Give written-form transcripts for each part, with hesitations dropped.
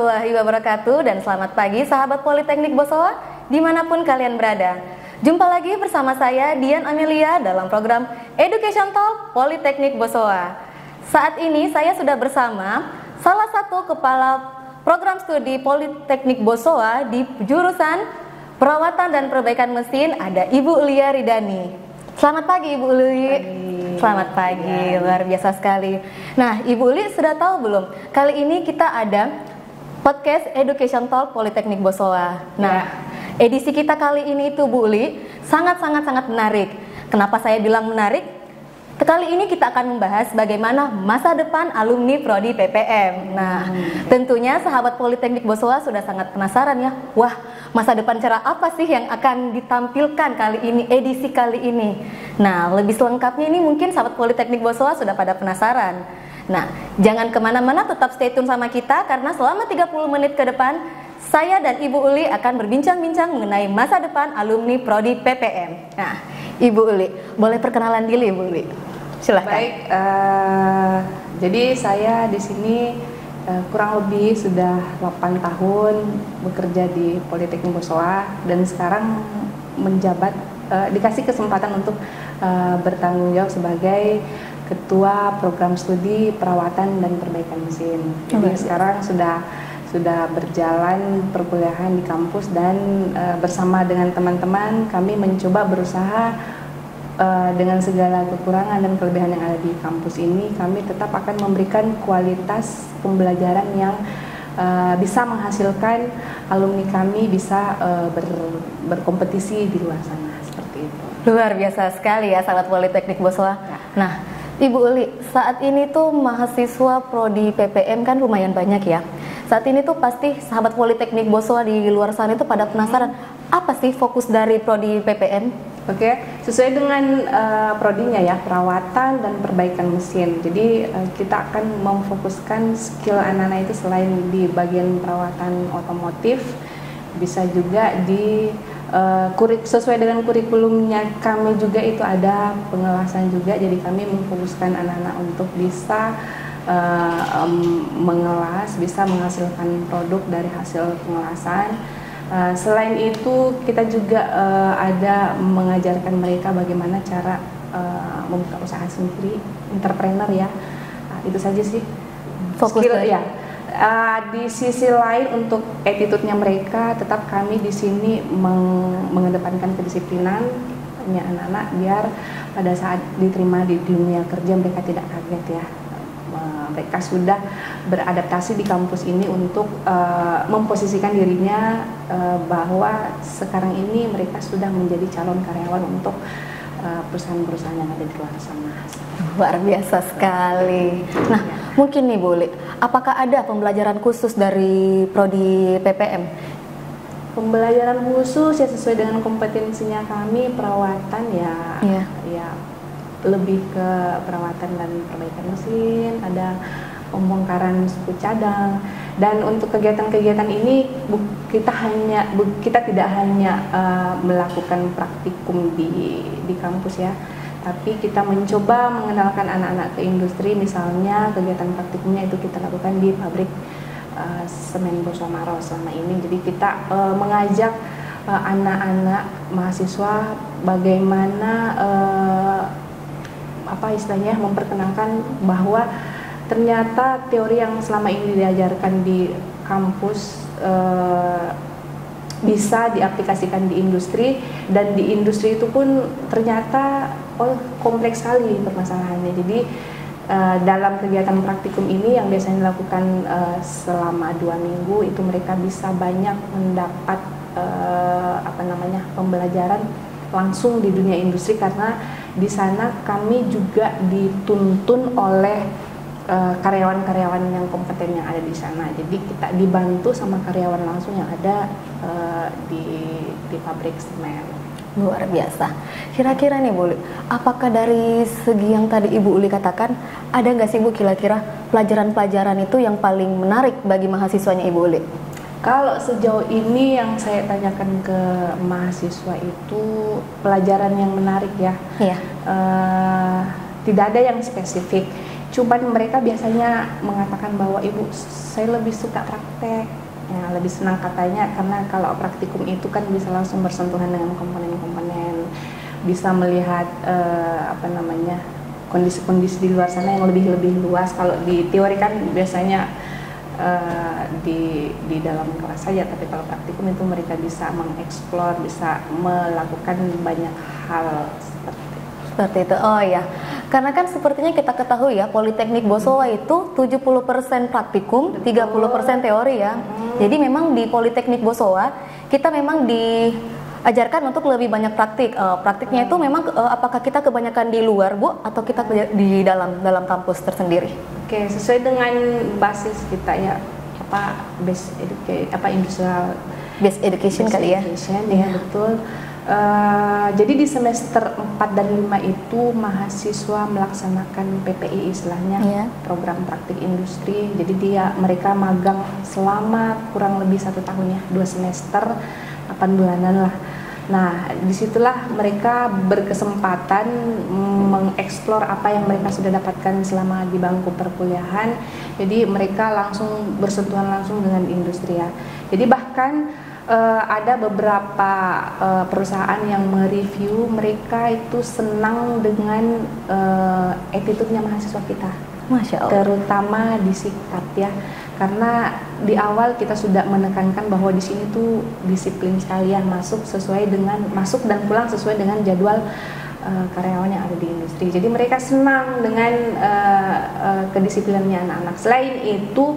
warahmatullahi wabarakatuh dan selamat pagi sahabat Politeknik Bosowa dimanapun kalian berada. Jumpa lagi bersama saya Dian Amelia dalam program Education Talk Politeknik Bosowa. Saat ini saya sudah bersama salah satu kepala program studi Politeknik Bosowa di jurusan Perawatan dan Perbaikan Mesin, ada Ibu Lia Ridani. Selamat pagi Ibu Uli. Selamat pagi, luar biasa sekali. Nah, Ibu Uli sudah tahu belum? Kali ini kita ada podcast Education Talk Politeknik Bosowa. Nah, edisi kita kali ini itu Bu Uli sangat menarik. Kenapa saya bilang menarik? Kali ini kita akan membahas bagaimana masa depan alumni Prodi PPM. Nah, tentunya sahabat Politeknik Bosowa sudah sangat penasaran ya. Wah, masa depan cara apa sih yang akan ditampilkan kali ini, edisi kali ini? Nah, lebih selengkapnya ini mungkin sahabat Politeknik Bosowa sudah pada penasaran. Nah, jangan kemana-mana, tetap stay tune sama kita karena selama 30 menit ke depan saya dan Ibu Uli akan berbincang-bincang mengenai masa depan alumni Prodi PPM. Nah, Ibu Uli, boleh perkenalan diri Ibu Uli? Silahkan. Baik, jadi saya di sini kurang lebih sudah 8 tahun bekerja di Politeknik Bosowa dan sekarang menjabat, dikasih kesempatan untuk bertanggung jawab sebagai Ketua Program Studi Perawatan dan Perbaikan Mesin. Jadi sekarang sudah berjalan perkuliahan di kampus dan bersama dengan teman-teman kami mencoba berusaha dengan segala kekurangan dan kelebihan yang ada di kampus ini, kami tetap akan memberikan kualitas pembelajaran yang bisa menghasilkan alumni kami bisa berkompetisi di luar sana, seperti itu. Luar biasa sekali ya sahabat Politeknik Bosowa. Ya. Nah, Ibu Uli, saat ini tuh mahasiswa Prodi PPM kan lumayan banyak ya. Saat ini tuh pasti sahabat Politeknik Bosowa di luar sana itu pada penasaran, apa sih fokus dari Prodi PPM? Oke, sesuai dengan prodinya ya, perawatan dan perbaikan mesin. Jadi kita akan memfokuskan skill anak-anak itu selain di bagian perawatan otomotif, bisa juga di sesuai dengan kurikulumnya kami juga itu ada pengelasan juga. Jadi kami memfokuskan anak-anak untuk bisa mengelas, bisa menghasilkan produk dari hasil pengelasan. Selain itu kita juga ada mengajarkan mereka bagaimana cara membuka usaha sendiri, entrepreneur ya. Itu saja sih fokus ya. Di sisi lain untuk attitude-nya mereka tetap kami di sini mengedepankan kedisiplinan anak-anak biar pada saat diterima di dunia kerja mereka tidak kaget ya. Mereka sudah beradaptasi di kampus ini untuk memposisikan dirinya bahwa sekarang ini mereka sudah menjadi calon karyawan untuk perusahaan-perusahaan yang ada di luar sana. Luar biasa sekali. Nah, mungkin nih Bu Uli, apakah ada pembelajaran khusus dari Prodi PPM? Pembelajaran khusus ya sesuai dengan kompetensinya kami, perawatan ya. Lebih ke perawatan dan perbaikan mesin, ada pembongkaran suku cadang, dan untuk kegiatan-kegiatan ini kita tidak hanya melakukan praktikum di kampus ya, tapi kita mencoba mengenalkan anak-anak ke industri. Misalnya kegiatan praktikumnya itu kita lakukan di pabrik semen Bosowa Maros selama ini. Jadi kita mengajak anak-anak mahasiswa bagaimana memperkenalkan bahwa ternyata teori yang selama ini diajarkan di kampus bisa diaplikasikan di industri, dan di industri itu pun ternyata kompleks sekali permasalahannya. Jadi dalam kegiatan praktikum ini yang biasanya dilakukan selama 2 minggu itu mereka bisa banyak mendapat pembelajaran langsung di dunia industri, karena di sana kami juga dituntun oleh karyawan-karyawan yang kompeten yang ada di sana. Jadi kita dibantu sama karyawan langsung yang ada di pabrik semen. Luar biasa. Kira-kira nih Bu Uli, apakah dari segi yang tadi Ibu Uli katakan, ada nggak sih Bu kira-kira pelajaran-pelajaran itu yang paling menarik bagi mahasiswanya Ibu Uli? Kalau sejauh ini yang saya tanyakan ke mahasiswa itu pelajaran yang menarik ya. Iya. Tidak ada yang spesifik. Cuman mereka biasanya mengatakan bahwa ibu saya lebih suka praktek, ya lebih senang katanya karena kalau praktikum itu kan bisa langsung bersentuhan dengan komponen-komponen, bisa melihat kondisi-kondisi di luar sana yang lebih luas. Kalau di teori kan biasanya di dalam kelas saja, tapi kalau praktikum itu mereka bisa mengeksplor, bisa melakukan banyak hal seperti itu. Oh ya, karena kan sepertinya kita ketahui ya, Politeknik Bosowa itu 70% praktikum, 30% teori ya. Jadi memang di Politeknik Bosowa kita memang diajarkan untuk lebih banyak praktik. Praktiknya itu memang apakah kita kebanyakan di luar, Bu, atau kita di dalam kampus tersendiri? Oke, sesuai dengan basis kita ya, industrial Basic education kali ya. Ya, betul. Jadi di semester 4 dan 5 itu mahasiswa melaksanakan PPI istilahnya, program praktik industri. Jadi mereka magang selama kurang lebih 1 tahun ya, 2 semester, 8 bulanan lah. Nah, disitulah mereka berkesempatan mengeksplor apa yang mereka sudah dapatkan selama di bangku perkuliahan. Jadi mereka langsung bersentuhan langsung dengan industri ya. Jadi bahkan ada beberapa perusahaan yang mereview mereka itu senang dengan attitude-nya mahasiswa kita. Masya Allah. Terutama di sikap ya, karena di awal kita sudah menekankan bahwa di sini tuh disiplin sekali ya, masuk dan pulang sesuai dengan jadwal karyawan yang ada di industri. Jadi mereka senang dengan kedisiplinannya anak-anak. Selain itu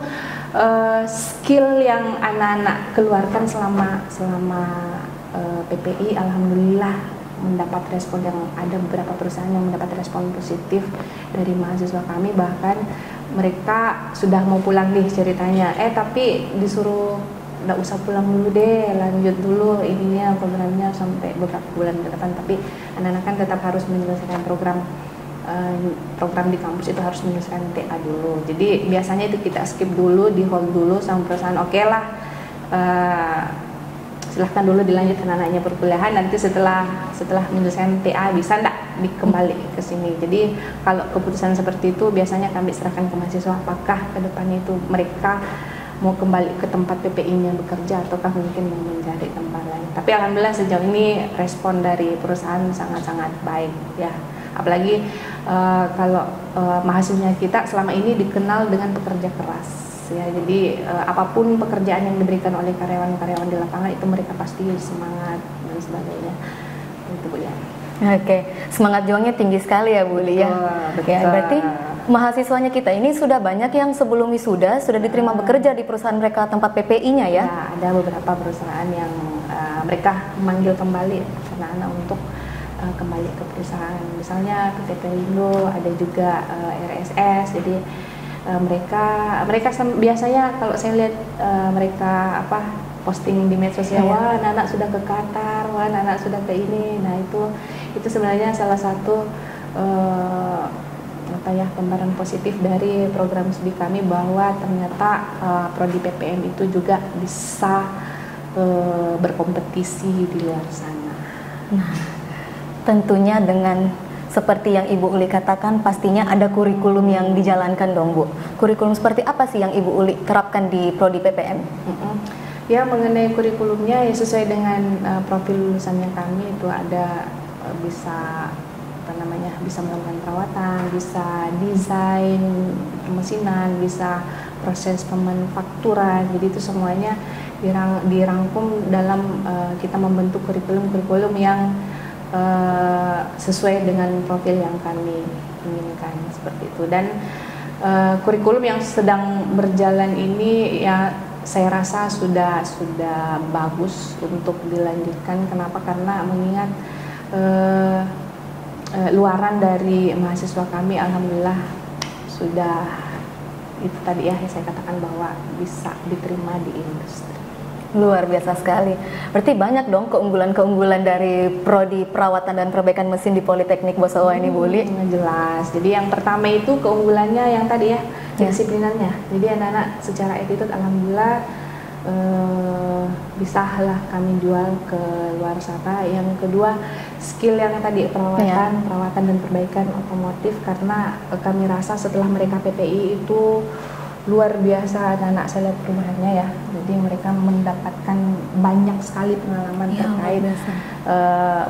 skill yang anak-anak keluarkan selama PPI, alhamdulillah mendapat respon, yang ada beberapa perusahaan yang mendapat respon positif dari mahasiswa kami. Bahkan mereka sudah mau pulang nih ceritanya, tapi disuruh nggak usah pulang dulu deh, lanjut dulu ininya programnya sampai beberapa bulan ke depan. Tapi anak-anak kan tetap harus menyelesaikan program di kampus, itu harus menyelesaikan TA dulu. Jadi biasanya itu kita skip dulu, di hold dulu sama perusahaan, oke lah, silahkan dulu dilanjutkan anaknya perkuliahan, nanti setelah menyelesaikan TA bisa enggak dikembali ke sini. Jadi kalau keputusan seperti itu biasanya kami serahkan ke mahasiswa, apakah ke depannya itu mereka mau kembali ke tempat PPI-nya bekerja ataukah mungkin mau mencari tempat lain. Tapi alhamdulillah sejauh ini respon dari perusahaan sangat-sangat baik ya. Apalagi kalau mahasiswanya kita selama ini dikenal dengan pekerja keras. Ya, jadi apapun pekerjaan yang diberikan oleh karyawan-karyawan di lapangan itu mereka pasti semangat dan sebagainya. Itu Bu ya. Oke, semangat juangnya tinggi sekali ya Bu Li ya. Betul. Ya, berarti mahasiswanya kita ini sudah banyak yang sebelum wisuda sudah diterima bekerja di perusahaan mereka tempat PPI-nya ya. Ya, ada beberapa perusahaan yang mereka memanggil kembali anak-anak untuk kembali ke perusahaan. Misalnya PT Pelindo, ada juga RSS. Jadi mereka biasanya kalau saya lihat mereka posting di medsos sosial, wah anak-anak sudah ke Qatar, wah anak-anak sudah ke ini. Nah itu sebenarnya salah satu gambaran positif dari program studi kami, bahwa ternyata prodi PPM itu juga bisa berkompetisi di luar sana. Nah, tentunya dengan seperti yang Ibu Uli katakan, pastinya ada kurikulum yang dijalankan dong Bu. Kurikulum seperti apa sih yang Ibu Uli terapkan di prodi PPM? Ya, mengenai kurikulumnya ya sesuai dengan profil lulusannya kami, itu ada bisa bisa melakukan perawatan, bisa desain pemesinan, bisa proses pemanufakturan. Jadi itu semuanya dirangkum dalam kita membentuk kurikulum yang sesuai dengan profil yang kami inginkan, seperti itu. Dan kurikulum yang sedang berjalan ini ya saya rasa sudah bagus untuk dilanjutkan. Kenapa? Karena mengingat luaran dari mahasiswa kami alhamdulillah sudah itu tadi ya saya katakan bahwa bisa diterima di industri. Luar biasa sekali. Berarti banyak dong keunggulan-keunggulan dari prodi perawatan dan perbaikan mesin di Politeknik Bosowa ini Bu Uli. Jelas. Jadi yang pertama itu keunggulannya yang tadi ya, kedisiplinannya. Jadi anak-anak secara attitude alhamdulillah bisalah kami jual ke luar sana. Yang kedua, skill yang tadi perawatan dan perbaikan otomotif, karena kami rasa setelah mereka PPI itu luar biasa anak-anak saya lihat perubahannya ya. Jadi mereka mendapatkan banyak sekali pengalaman terkait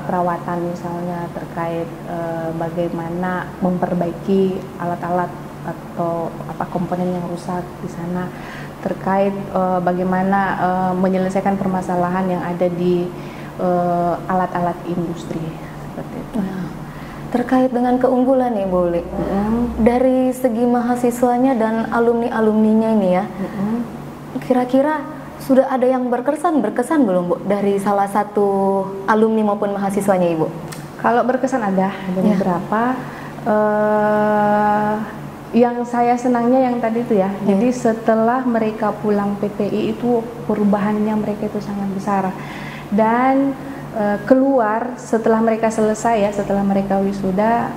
perawatan, misalnya terkait bagaimana memperbaiki alat-alat atau komponen yang rusak di sana, terkait bagaimana menyelesaikan permasalahan yang ada di alat-alat industri seperti itu. Terkait dengan keunggulan nih Bu Uli, dari segi mahasiswanya dan alumni-alumninya ini ya, kira-kira sudah ada yang berkesan belum Bu dari salah satu alumni maupun mahasiswanya Ibu? Kalau berkesan ada beberapa. Yang saya senangnya yang tadi itu ya, jadi setelah mereka pulang PPI itu perubahannya mereka itu sangat besar, dan keluar setelah mereka selesai ya, setelah mereka wisuda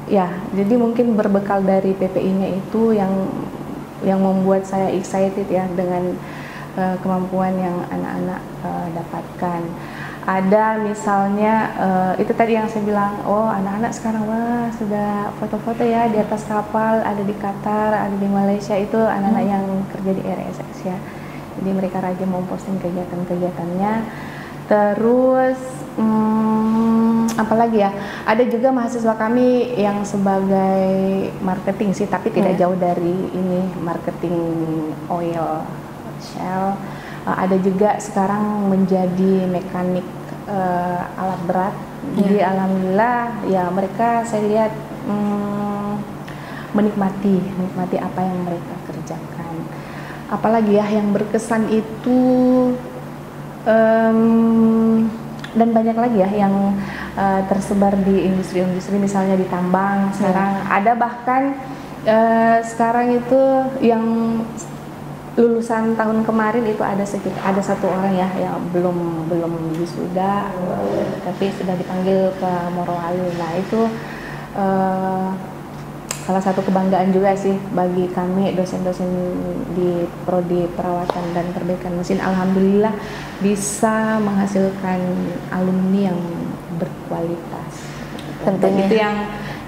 ya, jadi mungkin berbekal dari PPI-nya itu yang membuat saya excited ya dengan kemampuan yang anak-anak dapatkan. Ada misalnya itu tadi yang saya bilang, oh anak-anak sekarang wah sudah foto-foto ya di atas kapal, ada di Qatar, ada di Malaysia, itu anak-anak yang kerja di RSX ya. Jadi mereka rajin memposting kegiatan-kegiatannya. Terus apalagi ya, ada juga mahasiswa kami yang sebagai marketing sih, tapi tidak jauh dari ini, marketing oil Shell. Ada juga sekarang menjadi mekanik alat berat. Jadi alhamdulillah ya, mereka saya lihat menikmati apa yang mereka kerjakan. Apalagi ya yang berkesan itu, dan banyak lagi ya yang tersebar di industri-industri, misalnya di tambang sekarang ada, bahkan sekarang itu yang lulusan tahun kemarin itu ada satu orang ya yang belum wisuda, tapi sudah dipanggil ke Morowali. Nah itu salah satu kebanggaan juga sih bagi kami dosen-dosen di prodi perawatan dan perbaikan mesin. Alhamdulillah bisa menghasilkan alumni yang berkualitas. Tentunya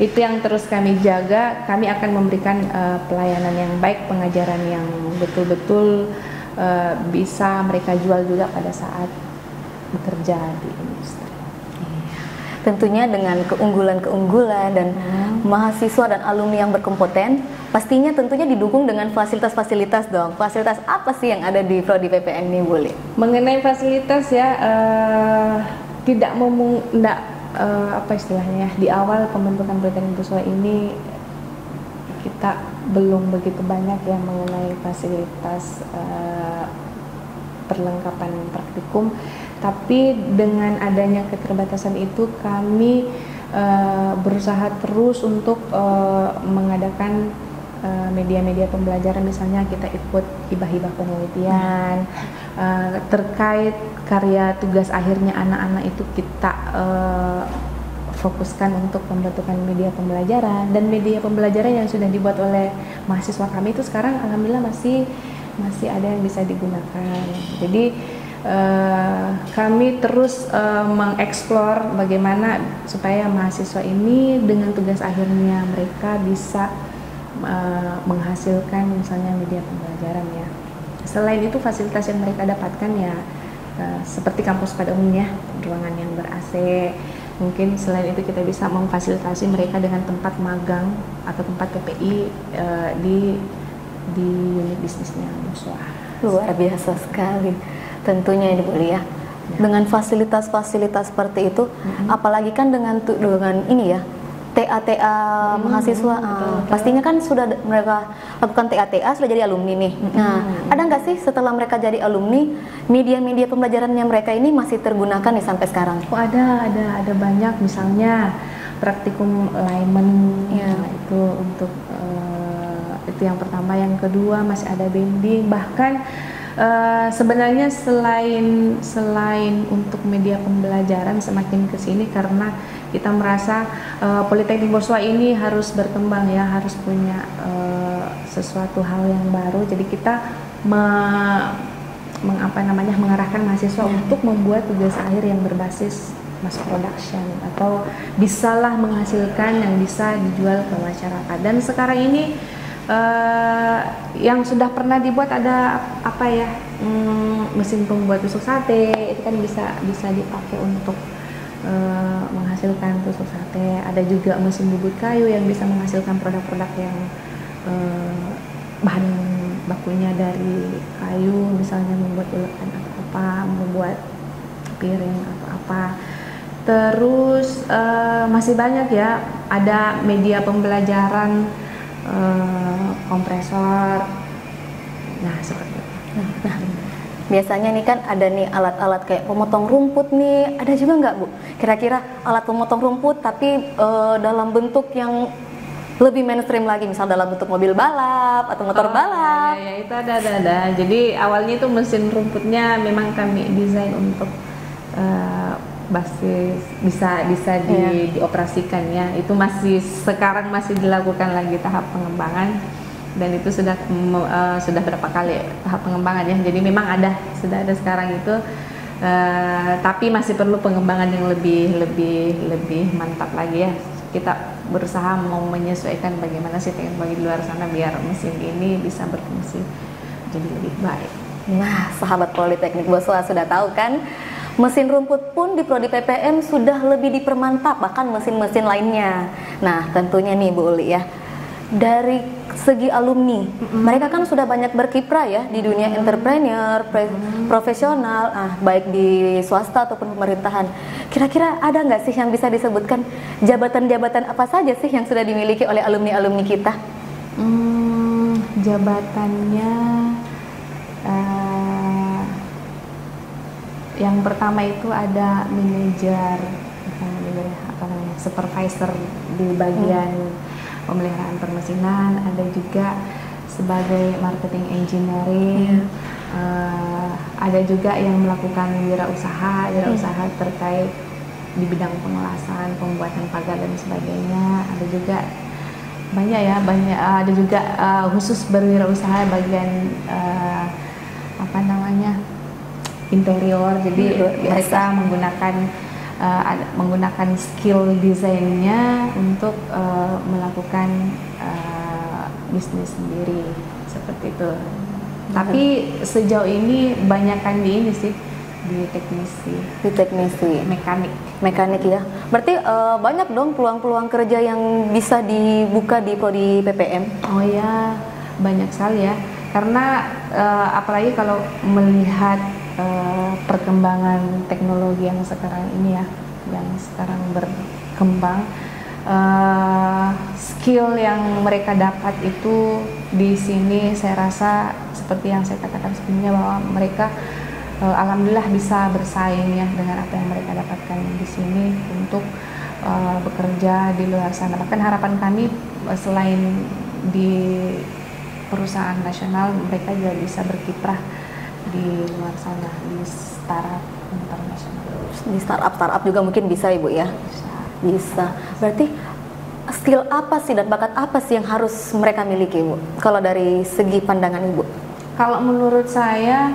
itu yang terus kami jaga. Kami akan memberikan pelayanan yang baik, pengajaran yang betul-betul bisa mereka jual juga pada saat bekerja di industri. Tentunya dengan keunggulan-keunggulan dan mahasiswa dan alumni yang berkompeten, pastinya tentunya didukung dengan fasilitas-fasilitas dong. Fasilitas apa sih yang ada di Prodi PPN ini, boleh? Mengenai fasilitas ya, apa istilahnya ya, di awal pembentukan Politeknik Boswa ini kita belum begitu banyak yang mengenai fasilitas perlengkapan praktikum, tapi dengan adanya keterbatasan itu kami berusaha terus untuk mengadakan media-media pembelajaran. Misalnya kita ikut hibah-hibah penelitian terkait karya tugas akhirnya anak-anak itu kita fokuskan untuk pembentukan media pembelajaran, dan media pembelajaran yang sudah dibuat oleh mahasiswa kami itu sekarang alhamdulillah masih ada yang bisa digunakan. Jadi kami terus mengeksplor bagaimana supaya mahasiswa ini dengan tugas akhirnya mereka bisa menghasilkan misalnya media pembelajaran ya. Selain itu fasilitas yang mereka dapatkan ya seperti kampus pada umumnya, ruangan yang ber-AC. Mungkin selain itu kita bisa memfasilitasi mereka dengan tempat magang atau tempat PPI di unit bisnisnya Boswa. Luar biasa sekali tentunya ini Bu Lia. Dengan fasilitas-fasilitas seperti itu, apalagi kan dengan ini ya, TA mahasiswa, pastinya kan sudah mereka lakukan TA sudah jadi alumni nih. Nah, ada nggak sih setelah mereka jadi alumni, media-media pembelajarannya mereka ini masih tergunakan nih sampai sekarang? Oh ada banyak, misalnya praktikum lineman, itu untuk itu yang pertama. Yang kedua masih ada bending, bahkan sebenarnya selain untuk media pembelajaran semakin kesini karena kita merasa Politeknik Boswa ini harus berkembang ya, harus punya sesuatu hal yang baru. Jadi kita mengarahkan mahasiswa untuk membuat tugas akhir yang berbasis mass production atau bisalah menghasilkan yang bisa dijual ke masyarakat. Dan sekarang ini yang sudah pernah dibuat ada mesin pembuat tusuk sate, itu kan bisa dipakai untuk menghasilkan tusuk sate. Ada juga mesin bubut kayu yang bisa menghasilkan produk-produk yang bahan bakunya dari kayu, misalnya membuat ulekan atau apa, membuat piring atau apa. Terus masih banyak ya, ada media pembelajaran, kompresor, nah seperti itu. Nah, biasanya nih kan ada nih alat-alat kayak pemotong rumput nih, ada juga nggak Bu? Kira-kira alat pemotong rumput tapi dalam bentuk yang lebih mainstream lagi, misal dalam bentuk mobil balap atau motor balap. Ya, itu ada. Jadi awalnya itu mesin rumputnya memang kami desain untuk basis bisa dioperasikan ya. Itu sekarang masih dilakukan lagi tahap pengembangan, dan itu sudah berapa kali tahap pengembangan ya. Jadi memang sudah ada sekarang itu, tapi masih perlu pengembangan yang lebih mantap lagi ya. Kita berusaha mau menyesuaikan bagaimana sih teknologi di luar sana biar mesin ini bisa berfungsi jadi lebih baik. Nah, sahabat Politeknik Boswa sudah tahu kan, mesin rumput pun di Prodi PPM sudah lebih dipermantap, bahkan mesin-mesin lainnya. Nah, tentunya nih Bu Uli ya, dari segi alumni, mereka kan sudah banyak berkiprah ya di dunia entrepreneur, profesional, baik di swasta ataupun pemerintahan. Kira-kira ada nggak sih yang bisa disebutkan jabatan-jabatan apa saja sih yang sudah dimiliki oleh alumni-alumni kita? Jabatannya yang pertama itu ada supervisor di bagian pemeliharaan permesinan, ada juga sebagai marketing engineering, ada juga yang melakukan wirausaha terkait di bidang pengelasan, pembuatan pagar dan sebagainya. Ada juga ada juga khusus berwirausaha bagian interior. Jadi mereka menggunakan skill desainnya untuk melakukan bisnis sendiri seperti itu. Tapi sejauh ini banyakkan di teknisi, mekanik ya. Berarti banyak dong peluang-peluang kerja yang bisa dibuka di Prodi PPM. Oh ya, banyak sekali ya. Karena apalagi kalau melihat perkembangan teknologi yang sekarang ini ya, yang sekarang berkembang, skill yang mereka dapat itu di sini saya rasa seperti yang saya katakan sebelumnya, bahwa mereka alhamdulillah bisa bersaing ya dengan apa yang mereka dapatkan di sini untuk bekerja di luar sana. Bahkan harapan kami selain di perusahaan nasional, mereka juga bisa berkiprah di luar sana, di startup internasional. Di startup juga mungkin bisa Ibu ya? Bisa. Berarti skill apa sih dan bakat apa sih yang harus mereka miliki Ibu? Kalau dari segi pandangan Ibu? Kalau menurut saya,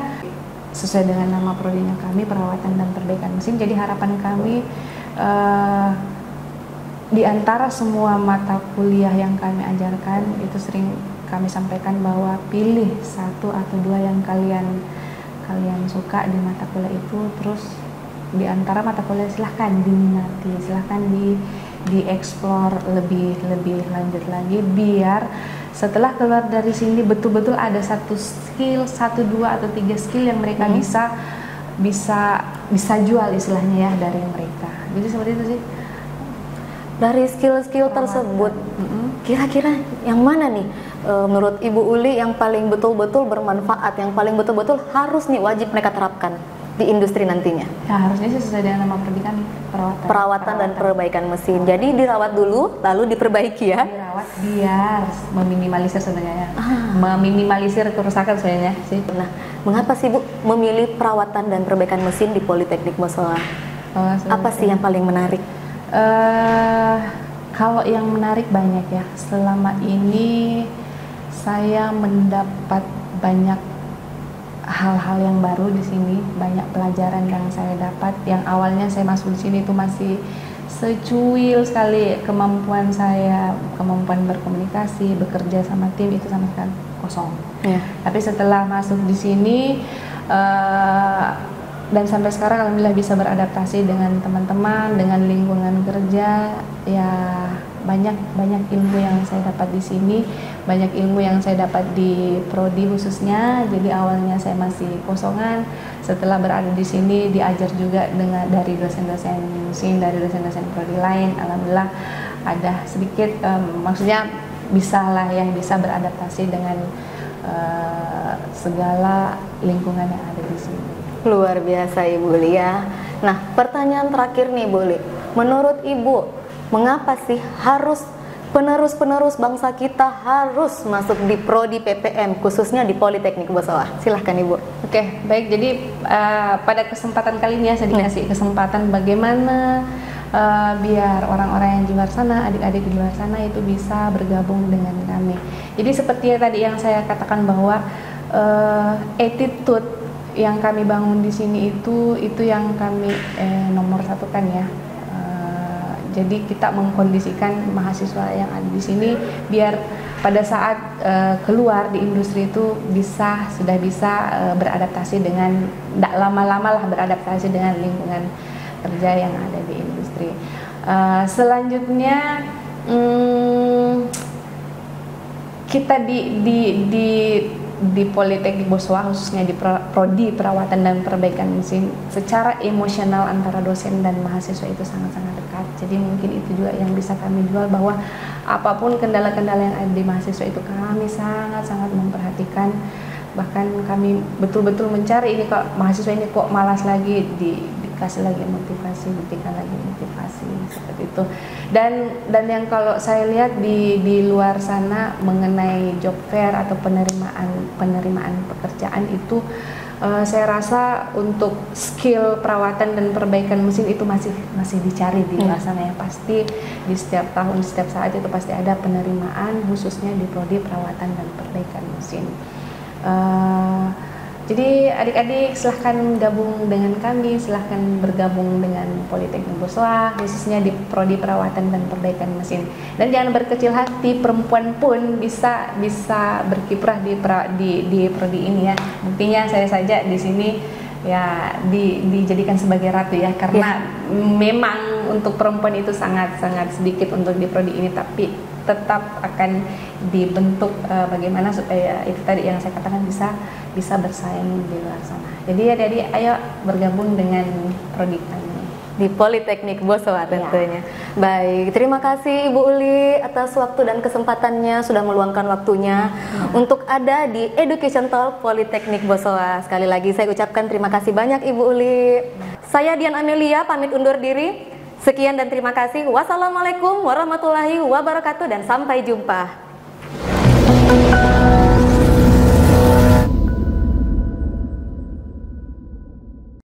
sesuai dengan nama prodinya kami, perawatan dan perbaikan mesin. Jadi harapan kami di antara semua mata kuliah yang kami ajarkan, itu sering kami sampaikan bahwa pilih satu atau dua yang kalian suka di mata kuliah itu, terus di antara mata kuliah silahkan diminati, silahkan dieksplor lebih lanjut lagi, biar setelah keluar dari sini betul-betul ada satu skill, 1, 2 atau 3 skill yang mereka bisa jual istilahnya ya dari mereka. Jadi seperti itu sih. Dari skill-skill tersebut, kira-kira yang mana nih menurut Ibu Uli yang paling betul-betul bermanfaat, yang paling betul-betul harus nih wajib mereka terapkan di industri nantinya? Ya, harusnya sih sesuai dengan nama prodi kami, perawatan dan perbaikan mesin. Jadi dirawat dulu, lalu diperbaiki ya? Dirawat biar meminimalisir sebenarnya, meminimalisir kerusakan sebenarnya sih. Nah, mengapa sih Bu memilih perawatan dan perbaikan mesin di Politeknik Boswa? Apa sih yang paling menarik? Kalau yang menarik banyak ya. Selama ini saya mendapat banyak hal-hal yang baru di sini, banyak pelajaran yang saya dapat. Yang awalnya saya masuk di sini itu masih secuil sekali kemampuan saya, kemampuan berkomunikasi, bekerja sama tim itu sama sekali kosong. Tapi setelah masuk di sini dan sampai sekarang alhamdulillah bisa beradaptasi dengan teman-teman, dengan lingkungan kerja, ya banyak ilmu yang saya dapat di sini, banyak ilmu yang saya dapat di prodi khususnya. Jadi awalnya saya masih kosongan, setelah berada di sini diajar juga dari dosen-dosen mesin, dari dosen-dosen prodi lain. Alhamdulillah ada sedikit, maksudnya bisalah yang bisa beradaptasi dengan segala lingkungan yang ada di sini. Luar biasa Ibu Lia. Nah, pertanyaan terakhir nih Bu Li. Menurut Ibu, mengapa sih harus penerus-penerus bangsa kita harus masuk di prodi PPM, khususnya di Politeknik Bosowa? Silahkan Ibu. Oke, baik. Jadi pada kesempatan kali ini saya dikasih kesempatan bagaimana biar orang-orang yang di luar sana, adik-adik di luar sana itu bisa bergabung dengan kami. Jadi seperti tadi yang saya katakan bahwa attitude yang kami bangun di sini itu yang kami nomor satukan ya. Jadi kita mengkondisikan mahasiswa yang ada di sini biar pada saat keluar di industri itu sudah bisa beradaptasi dengan, tidak lama-lama lah beradaptasi dengan lingkungan kerja yang ada di industri. Selanjutnya kita di Politeknik Bosowa, khususnya di prodi perawatan dan perbaikan mesin, secara emosional antara dosen dan mahasiswa itu sangat-sangat dekat. Jadi mungkin itu juga yang bisa kami jual, bahwa apapun kendala-kendala yang ada di mahasiswa itu kami sangat-sangat memperhatikan. Bahkan kami betul-betul mencari, ini kok mahasiswa ini kok malas lagi, dikasih lagi motivasi, diberikan lagi motivasi, seperti itu. Dan yang kalau saya lihat di luar sana mengenai job fair atau penerimaan pekerjaan itu, saya rasa untuk skill perawatan dan perbaikan mesin itu masih dicari di luar sana ya. Pasti di setiap tahun, setiap saat itu pasti ada penerimaan, khususnya di prodi perawatan dan perbaikan mesin. Jadi adik-adik silahkan gabung dengan kami, silahkan bergabung dengan Politeknik Bosowa, khususnya di prodi perawatan dan perbaikan mesin. Dan jangan berkecil hati, perempuan pun bisa berkiprah di prodi ini ya. Buktinya saya saja di sini ya dijadikan sebagai ratu ya, karena memang untuk perempuan itu sangat sedikit untuk di prodi ini, tapi tetap akan dibentuk bagaimana supaya itu tadi yang saya katakan bisa bersaing di luar sana. Jadi adik-adik ayo bergabung dengan prodi kami di Politeknik Bosowa tentunya. Baik, terima kasih Ibu Uli atas waktu dan kesempatannya, sudah meluangkan waktunya untuk ada di Education Talk Politeknik Bosowa. Sekali lagi saya ucapkan terima kasih banyak Ibu Uli. Saya Dian Amelia pamit undur diri. Sekian dan terima kasih. Wassalamualaikum warahmatullahi wabarakatuh dan sampai jumpa.